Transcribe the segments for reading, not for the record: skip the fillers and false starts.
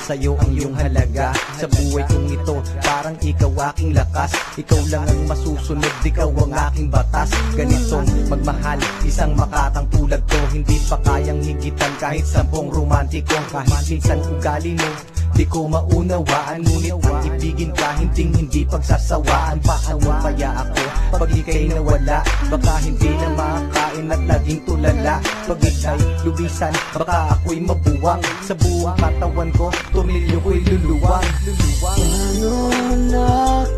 sa'yo ang iyong halaga. Sa buhay kong ito, parang ikaw aking lakas. Ikaw lang ang masusunod, ikaw ang aking batas. Ganitong magmahal, isang makatang tulad ko, hindi pa kayang higitan kahit 10 romantiko. Kahit minsan ugali mo, di ko maunawaan, ngunit ang ibigin ka, hindi pagsasawaan. Paano kaya ako pag ika'y nawala? Baka hindi na makakain at laging tulala. Pag ika'y lubisan, baka ako'y mabuwang. Sa buong katawan ko, tumilyo ko'y luluwang. Paano na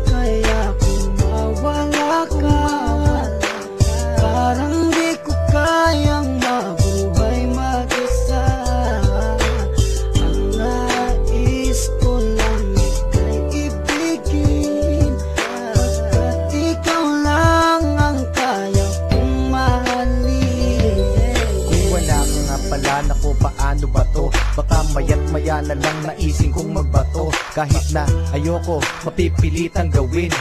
kaya kung mawala ka? Parang di ko kayang mabuhay mag-isa. Ang nais ko lang ika'y ibigin, pagkat ikaw lang ang kaya kong mahalin. Kung wala ka nga pala, naku paano ba to? Baka maya't maya na lang naising kong magbato. Kahit na ayoko, mapipilitang gawin.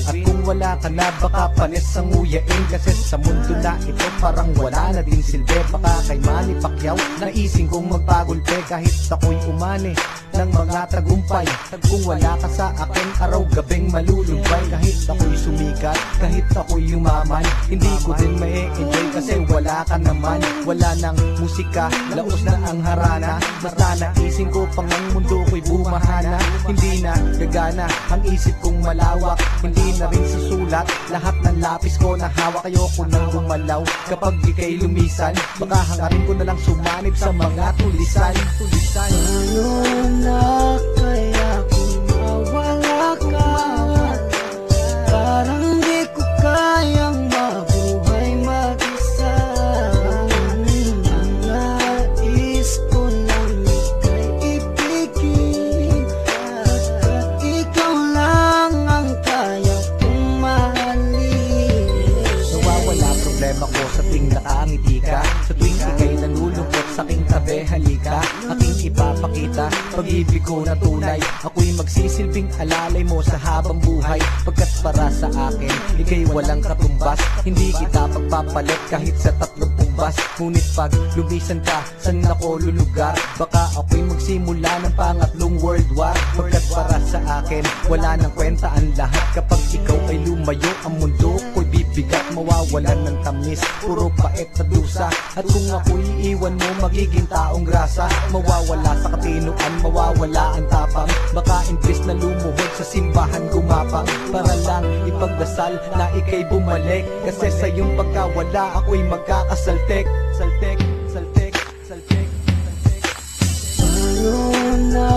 At kung wala ka na, baka panis ang nguyain. Kasi sa mundo na ito, parang wala na din silbi. Baka kay Manny Pacquiao, naising kong magpagulpe. Kahit ako'y umani ng mga tagumpay, kung wala ka sa akin, araw-gabing malulumbay. Kahit ako'y sumikat, kahit ako'y yumaman, hindi ko din ma-enjoy kasi wala ka naman. Wala nang musika, laos na ang harana. Basta naising ko pang ang mundo ko'y bumahana. Hindi na gagana ang isip kong malawak, hindi na rin susulat lahat ng lapis ko na hawak. Ayoko nang gumalaw kapag ika'y lumisan, baka hangarin ko na lang sumanib sa mga tulisan. Paano na kaya kung mawala ka? Parang di ko kayang mabuhay mag-isa. Ang nais ko lang ika'y ibigin, pagkat ikaw lang ang kaya kong mahalin. Nawawala problema ko sa tuwing nakangiti ka, sa tuwing ika'y nanulungkot sa aking tabi, halika. Aking ipapakita pag-ibig ko na tunay. Ako'y magsisilbing alalay mo sa habang buhay, pagkat para sa akin ika'y walang katumbas. Hindi kita pagpapalit kahit sa 30 bus. Ngunit pag lumisan ka, saan ako lulugar? Baka ako'y magsimula ng pangatlong world war. Pagkat para sa akin wala nang kwenta ang lahat. Kapag ikaw ay lumayo, ang mundo ko'y bibigat. Mawawalan ng tamis, puro pait na dusa. At kung ako'y iiwan mo, magiging taong grasa. Mawawala sa katinuan, mawawala ang tapang. Baka imbis na lumuhod sa simbahan gumapang, para lang ipagdasal na ika'y bumalik. Kasi sa iyong pagkawala, ako'y magkakasaltek. Saltek, saltek, saltek, saltek. Paano na